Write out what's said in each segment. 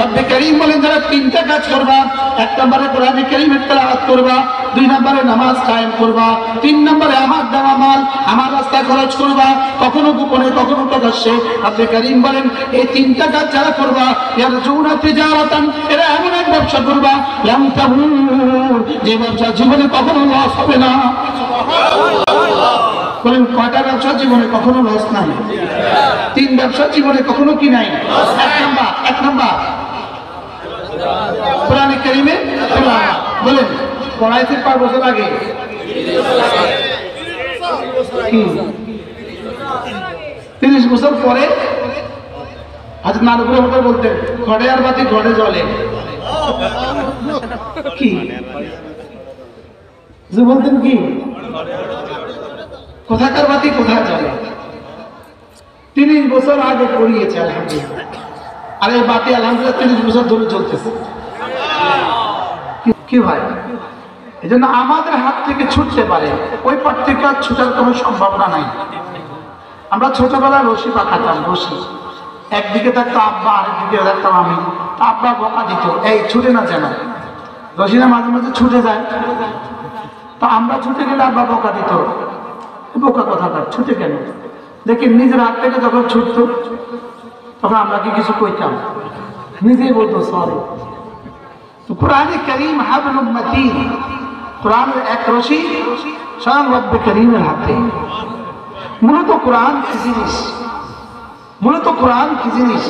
রব্বে কারীম বলেন যারা তিনটা কাজ করবা, এক নম্বরে কোরআনে কারীমের তেলাওয়াত করবা, দুই নম্বরে নামাজ কায়েম করবা, তিন নম্বরে আমার দেওয়া মাল আমার রাস্তায় খরচ করবা, কখনো গোপনে কখনো প্রকাশ্যে। রব্বে কারীম বলেন এই তিনটা কাজ যারা করবা, ইয়ারজুনা তিজারাতান, এরা এমন এক ব্যবসা করবা লাম তাবুর, যে ব্যবসা জীবনে কখনো লস হবে না। বলেন কয়টা ব্যবসা জীবনে কখনো লস নাই? তিন ব্যবসা জীবনে কখনো কি নাই? এক নাম্বার কোরআনে কারীমে তেলাওয়াত। বলেন পড়াইতে 5 বছর আগে কি 30 বছর পরে আজ নারপুর হতে বলতেন ঘরে আর বাতি ঘরে জ্বলে কি যে বলতেন কি কোথাকার বাতি কোথায় জ্বলে। 30 বছর আগে পড়িয়েছে আলহামদুলিল্লাহ, আর এই বাতি আলহামদুলিল্লাহ 30 বছর ধরে চলতেছে। কি ভাই, এই জন্য আমাদের হাত থেকে ছুটতে পারে, ওই পার থেকে আর ছুটার কোনো সম্ভাবনা নাই। আমরা ছোটবেলায় রশি পাকাতাম, রশি একদিকে থাকতো আব্বা, আরেকদিকে থাকতাম আমি। আব্বা বকা দিত, এই ছুটে না যেন, রশিরা মাঝে মাঝে ছুটে যায়। তো আমরা ছুটে গেলে আব্বা বকা দিত, বোকা কথাটা ছুটে কেন। দেখি নিজের হাত থেকে যখন ছুটতো তখন আমরা কি কিছু কইতাম, নিজেই বলতো সরি। তো কোরআনে কারীম হাবলুম মাতিন, কোরআনের এক রশি স্বয়ং রব্বে কারীমের হাতে। মূলত কোরআন কি জিনিস? মূলত কোরআন কি জিনিস?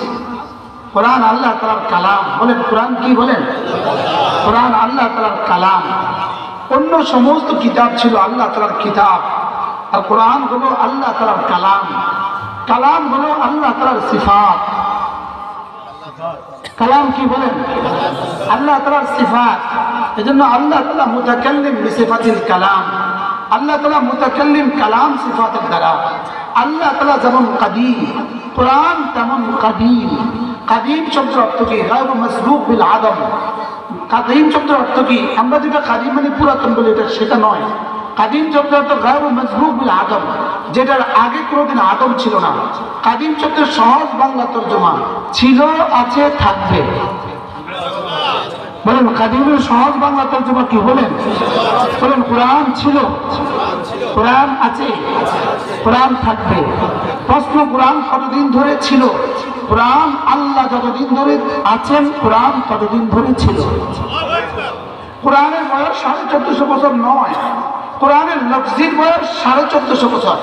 কোরআন আল্লাহ তাআলার কালাম। বলেন কোরআন কি? বলেন কোরআন আল্লাহ তাআলার কালাম। অন্য সমস্ত কিতাব ছিল আল্লাহ তাআলার কিতাব, আর কোরআন হলো আল্লাহ তাআলার কালাম। কালাম হলো আল্লাহ তাআলার সিফাত। কালাম কি? বলেন আল্লাহ তাআলার সিফাত। এজন্য আল্লাহ তাআলা মুতাকাল্লিম বিসিফাতিল কালাম। আল্লাহ তাআলা মুতাকাল্লিম কালাম সিফাতের দ্বারা। আল্লাহ তাআলা যেমন কাদিম, কোরআন তেমন কাদিম। কাদিম শব্দের অর্থ কি? গায়রু মাসবুক বিল আদম। কাদিম শব্দের অর্থ কি? আমরা যেটা কাদিম মানে পুরাতন বলি, এটা সেটা নয়। কাদিম শব্দের অর্থ গায়রু মাসবুক বিল আদম, যেটার আগে কোনোদিন আদম ছিল না। কাদিম শব্দের সহজ বাংলা তর্জমা ছিল, আছে, থাকবে। বলেন কাদিমের সহজ বাংলা তর্জমা কি? বলেন বলেন কোরআন ছিল, কোরআন আছে, কোরআন থাকবে। প্রশ্ন কোরআন কতদিন ধরে ছিল? কোরআন আল্লাহ যতদিন ধরে আছেন কোরআন ততদিন ধরে ছিল। কোরআনের বয়স 1450 বছর নয়, কোরআনের লফজির বয়স 1450 বছর।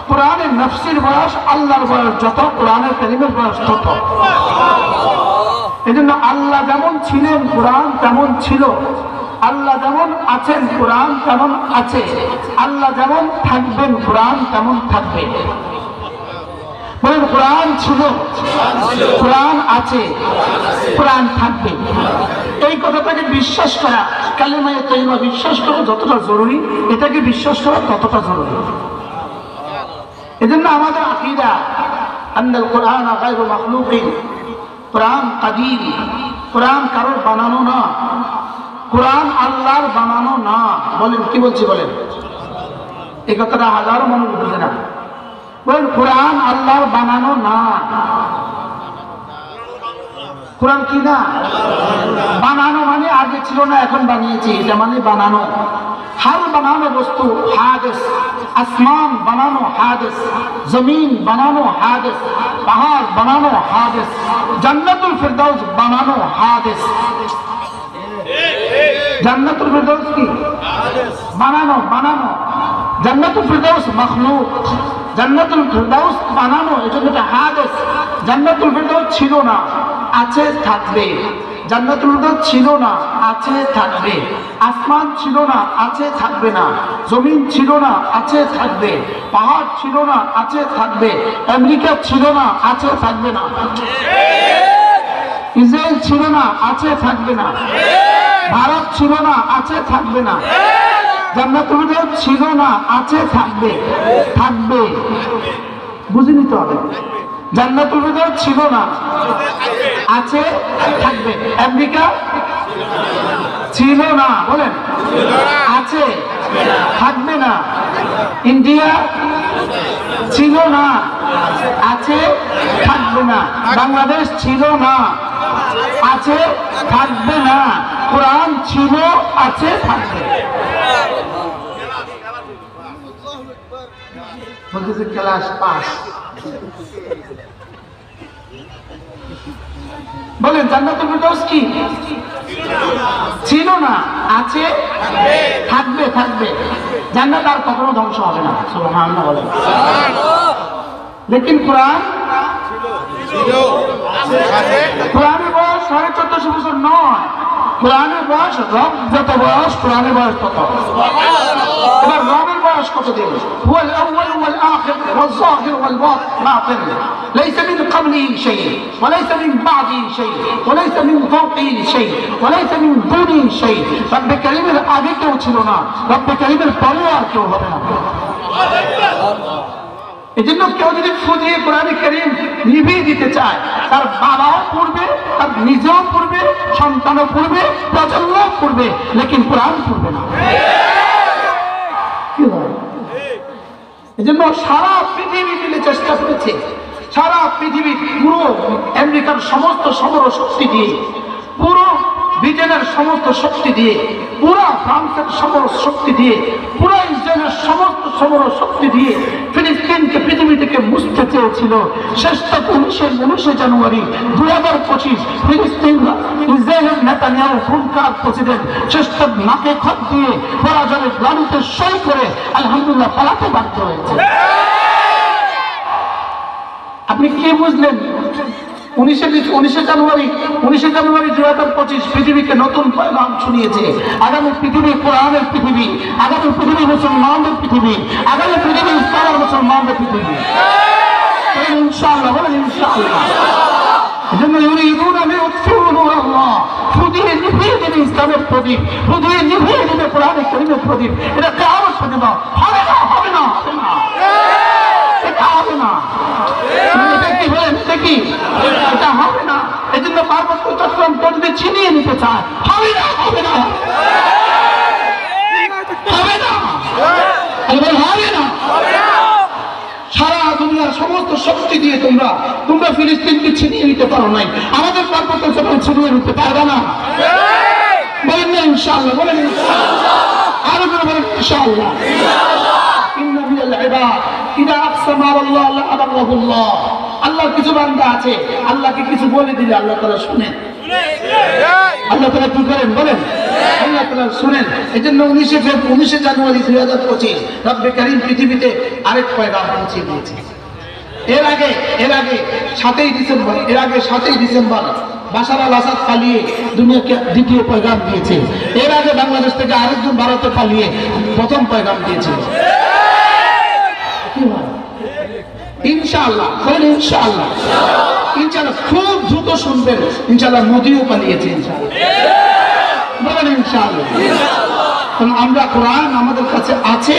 কোরআনের নফসির বয়স আল্লাহর বয়স যত, কোরআনের কারীমের বয়স তত। এই জন্য আল্লাহ যেমন ছিলেন কোরআন তেমন ছিল, আল্লাহ যেমন আছেন কোরআন তেমন আছে, আল্লাহ যেমন থাকবেন কোরআন তেমন থাকবে। বলেন কোরআন ছিল, কোরআন আছে, কোরআন থাকবে। এই কথাটাকে বিশ্বাস করা, কালিমায়ে তাইয়্যিবা বিশ্বাস করা যতটা জরুরি, এটাকে বিশ্বাস করা ততটা জরুরি। এজন্য আমাদের আকীদা আন্নাল কোরআন গায়রু মাখলুকিন, কোরআন কাদিম, কোরআন কারোর বানানো না, কোরআন আল্লাহর বানানো না। বলেন কি বলছি? বলেন এই কথাটা হাজারো মানুষ বুঝে না। বলেন কোরআন আল্লাহর বানানো না। কোরআন কি না? বানানো মানে আগে ছিল না এখন বানিয়েছি, এটা মানে বানানো। হার বানানো বস্তু হাদিস, আসমান বানানো হাদিস, জমিন বানানো হাদিস, পাহাড় বানানো হাদিস, জান্নাতুল ফিরদাউস বানানো হাদিস। জান্নাতুল ফিরদাউস কি? বানানো, বানানো। জান্নাতুল ফিরদাউস মাখলুক, জান্নাতুল ফিরদাউস বানানো, এজন্য এটা হাদিস। জান্নাতুল ফিরদাউস ছিল না, আছে, থাকবে। জান্নাতুল ফিরদাউস ছিল না, আছে, থাকবে। আসমান ছিল না, আছে, থাকবে না। জমিন ছিল না, আছে, থাকবে। পাহাড় ছিল না, আছে, থাকবে। আমেরিকা ছিল না, আছে, থাকবে না। ইসরায়েল ছিল না, আছে, থাকবে না। ভারত ছিল না, আছে, থাকবে না। জান্নাতুল ফিরদাউস ছিল না, আছে, থাকবে, থাকবে। বুঝে নিতে হবে। জান্নাতুল ফিরদাউস ছিল না, আছে, থাকবে। আমেরিকা ছিল না, বলেন আছে, থাকবে না। ইন্ডিয়া ছিল না, আছে, থাকবে না। বাংলাদেশ ছিল না, আছে, থাকবে না। কোরআন ছিল, আছে, থাকবে। বলতেছে ক্লাস পাস। বলেন জান্নাতুল ফেরদাউস কি ছিল না, আছে, থাকবে, থাকবে। জান্নাত আর কখনো ধ্বংস হবে না, সুবহানাল্লাহ বলেন। লেকিন কোরআন কোরআনের বয়স 1450 বছর নয়, কোরআনের বয়স রব যত বয়স কোরআনের বয়স তত। এবার রবের বয়স কত দিন? হুয়াল আউয়াল ওয়াল আখির ওয়াল যাহির ওয়াল বাতিন লাইসা মিন ক্বাবলিহি শাই ওয়া লাইসা মিন বাদিহি শাই ওয়া লাইসা মিন ফাওকিহি শাই ওয়া লাইসা মিন দুনিহি শাই। রব্বে কারীমের আগে কেউ ছিল না, রব্বে কারীমের পরে আর কেউ হবে না। এজন্য কেউ যদি ফুদিয়ে কোরআনে কারীম নিভিয়ে দিতে চায়, তার বাবাও পড়বে, তার নিজেও পড়বে, সন্তানও পড়বে, প্রজন্মও পড়বে, লেকিন কোরআন পড়বে না। কি হয়? এজন্য সারা পৃথিবী মিলে চেষ্টা করেছে, সারা পৃথিবী, পুরো আমেরিকার সমস্ত সমর শক্তি দিয়ে, পুরো ব্রিটেনের সমস্ত শক্তি দিয়ে, পুরো ফ্রান্সের সমর শক্তি দিয়ে, পুরো ইসরায়েলের সমস্ত সমর শক্তি দিয়ে ফিলিস্তিনকে পৃথিবী থেকে মুছতে চেয়েছিল। শেষ তক 19 জানুয়ারি 2025 ফিলিস্তিন ইসরায়েলের নেতানিয়াহু খুনকার প্রেসিডেন্ট শেষ তক নাকে খত দিয়ে পরাজয়ের গ্লানিতে সই করে আলহামদুলিল্লাহ পালাতে বাধ্য হয়েছে। আপনি কি বুঝলেন? 19 জানুয়ারি 2025 পৃথিবীকে নতুন পয়গাম শুনিয়েছে। আগামী পৃথিবী কোরআনের পৃথিবী, আগামী পৃথিবী মুসলমানদের পৃথিবী, আগামী পৃথিবী ইসলামের মুসলমানদের পৃথিবী। ইনশাআল্লাহ, বলেন ইনশাআল্লাহ। এজন্য ইউরিদুনা লিইউতফিউ নূরাল্লাহ, ফুদিয়ে নিভিয়ে দেবে ইসলামের প্রদীপ, ফুদিয়ে নিভিয়ে দেবে কোরআনের কারীমের প্রদীপ। এটা কিয়ামত পর্যন্ত হবে না, হবে না, হবে না, এটা হবে না। এটা হবে না। এই জন্য পার্বত্য চট্টগ্রামকে যদি ছিনিয়ে নিতে চায়, হবে না, হবে না, হবে না, হবে না। সারা দুনিয়ার সমস্ত শক্তি দিয়ে তোমরা ফিলিস্তিনকে ছিনিয়ে নিতে পারো নাই, আমাদের পার্বত্য চট্টগ্রাম ছিনিয়ে নিতে পারবে না। বলেন না ইনশাআল্লাহ, বলেন ইনশাআল্লাহ, আরো করে বলেন ইনশাআল্লাহ। আল্লাহর কিছু বান্দা আছে, আল্লাহকে কিছু বলে দিলে আল্লাহ তাআলা শুনেন। আল্লাহ তাআলা কি করেন বলেন? আল্লাহ তাআলা শুনেন। এই জন্য 19 জানুয়ারি 2025 রব্বে কারীম পৃথিবীতে আরেক পয়গাম পৌঁছে দিয়েছে। এর আগে 7ই ডিসেম্বর বাশার আল আসাদ পালিয়ে দুনিয়াকে দ্বিতীয় পয়গাম দিয়েছে। এর আগে বাংলাদেশ থেকে আরেকজন ভারতে পালিয়ে প্রথম পয়গাম দিয়েছে। ইনশাআল্লাহ, বলেন ইনশাআল্লাহ, ইনশাআল্লাহ। খুব দ্রুত শুনবেন, ইনশাআল্লাহ মোদিও পালিয়েছে, ইনশাআল্লাহ, বলেন ইনশাআল্লাহ। কারণ আমরা কোরআন আমাদের কাছে আছে,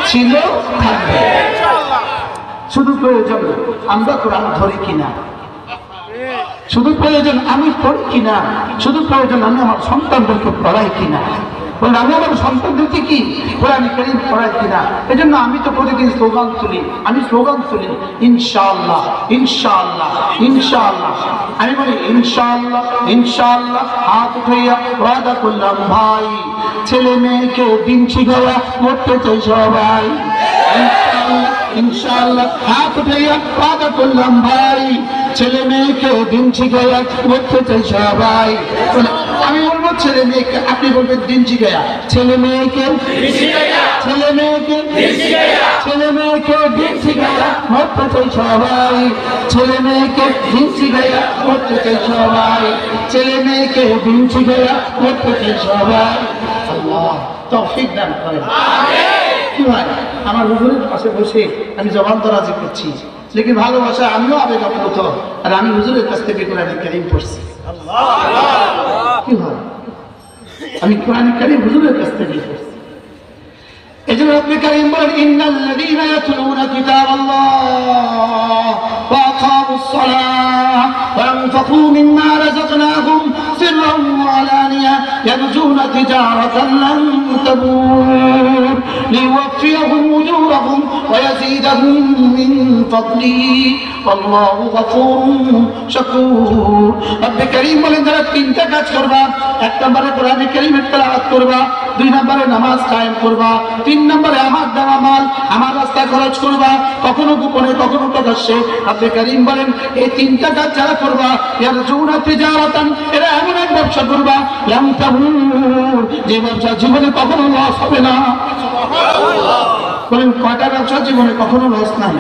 ছিল, থাকবে। শুধু প্রয়োজন আমরা কোরআন ধরি কিনা, শুধু প্রয়োজন আমি পড়ি কিনা, শুধু প্রয়োজন আমি আমার সন্তানদেরকে পড়াই কিনা, আমি আমার সন্তানদেরকে কি কোরআন কারীম পড়াই কিনা। এই জন্য আমি তো প্রতিদিন স্লোগান তুলি, ইনশাআল্লাহ, ইনশাআল্লাহ, ইনশাআল্লাহ। আমি বলি ইনশাআল্লাহ, ইনশাআল্লাহ। হাত উঠাইয়া ওয়াদা করলাম ভাই, ছেলে মেয়েকে দিন শিখাইয়া মরতে চাই সবাই। ইনশাআল্লাহ, ইনশাআল্লাহ। হাত উঠাইয়া ওয়াদা করলাম ভাই, ছেলে মেয়েকে দিন শিখাইয়া মরতে চাই সবাই। আমি বলবো ছেলে মেয়েকে, আপনি বলবেন দিন শিখাইয়া, ছেলে মেয়েকে, ছেলে মেয়েকে, ছেলে মেয়েকে দিন শিখাইয়া মরতে চাই সবাই, ছেলে মেয়েকে দিন শিখাইয়া মরতে চাই সবাই, ছেলে মেয়েকে দিন শিখাইয়া মরতে চাই সবাই। আল্লাহ তৌফিক দান করেন। কি হয়, আমার হুজুরের পাশে বসে আমি জবান দরাজি করছি, লেকিন ভালোবাসা আমিও আবেগ আপ্লুত, আর আমি হুজুরের কাছ থেকে কোরআন কারীম পড়ছি। কি হয়, আমি কোরআন কারীম হুজুরের কাছ থেকে পড়ছি। এজন্য রব্বে কারীম বলেন ইন্নাল্লাযীনা ইয়াতলুনা কিতাবাল্লাহ ওয়া আকামুস সালাহ ওয়া আনফাকু মিম্মা রাযাকনাহুম সিররান ওয়া আলানিয়া ইয়ারজুনা তিজারাতান লান তাবুর লিওয়াফিয়াহুম উজুরাহুম ويزيدهم من فضله والله غفور شكور رب করিম বলেন যারা তিনটা কাজ করবা, এক নম্বরে কোরআনে কারীমের তেলাওয়াত করবা, দুই নম্বরে নামাজ কায়েম করবা, তিন নম্বরে আমার দেওয়া মাল আমার রাস্তায় খরচ করবা, কখনো গোপনে কখনো প্রকাশ্যে। রব করিম বলেন এই তিনটা কাজ যারা করবা ইয়ারজুনা তিজারাতান, এরা এমন এক ব্যবসা করবা লাম তাবুর, যে ব্যবসা জীবনে কখনো লস হবে না। বলেন কয়টা ব্যবসা জীবনে কখনো লস নাই?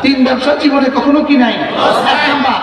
তিন ব্যবসা জীবনে কখনো কি নাই? এক নাম্বার